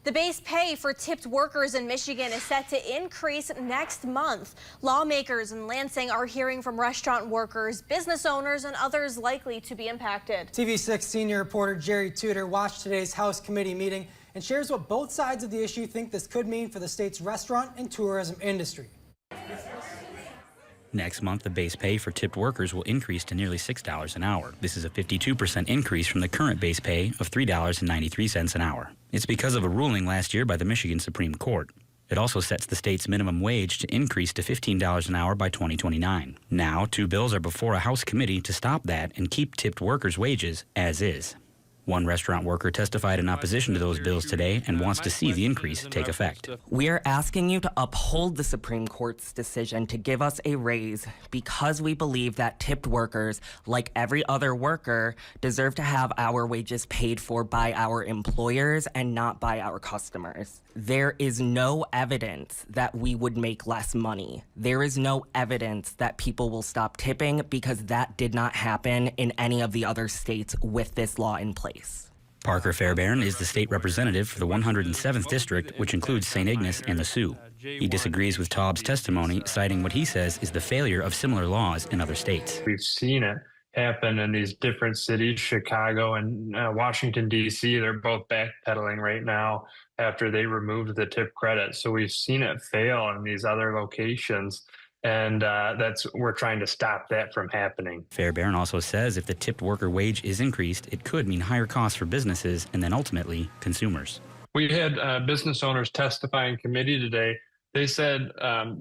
The base pay for tipped workers in Michigan is set to increase next month. Lawmakers in Lansing are hearing from restaurant workers, business owners, and others likely to be impacted. TV6 senior reporter Jerry Tudor watched today's House committee meeting and shares what both sides of the issue think this could mean for the state's restaurant and tourism industry. Next month, the base pay for tipped workers will increase to nearly $6 an hour. This is a 52% increase from the current base pay of $3.93 an hour. It's because of a ruling last year by the Michigan Supreme Court. It also sets the state's minimum wage to increase to $15 an hour by 2029. Now, two bills are before a House committee to stop that and keep tipped workers' wages as is. One restaurant worker testified in opposition to those bills today and wants to see the increase take effect. We are asking you to uphold the Supreme Court's decision to give us a raise because we believe that tipped workers, like every other worker, deserve to have our wages paid for by our employers and not by our customers. There is no evidence that we would make less money. There is no evidence that people will stop tipping because that did not happen in any of the other states with this law in place. Parker Fairbairn is the state representative for the 107th District, which includes St. Ignace and the Sioux. He disagrees with Taub's testimony, citing what he says is the failure of similar laws in other states. We've seen it happen in these different cities, Chicago and Washington, D.C. They're both backpedaling right now after they removed the tip credit. So we've seen it fail in these other locations. And we're trying to stop that from happening. Fairbairn also says if the tipped worker wage is increased, it could mean higher costs for businesses and then ultimately consumers. We had business owners testify in committee today. They said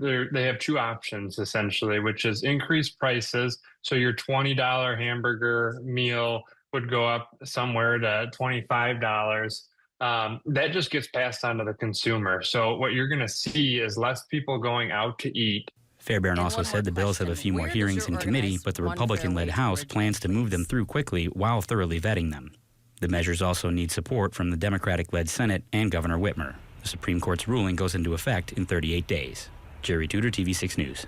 they have two options, essentially, which is increase prices. So your $20 hamburger meal would go up somewhere to $25. That just gets passed on to the consumer. So what you're going to see is less people going out to eat. Fairbairn also said the bills have a few more hearings in committee, but the Republican-led House plans to move them through quickly while thoroughly vetting them. The measures also need support from the Democratic-led Senate and Governor Whitmer. The Supreme Court's ruling goes into effect in 38 days. Jerry Tudor, TV6 News.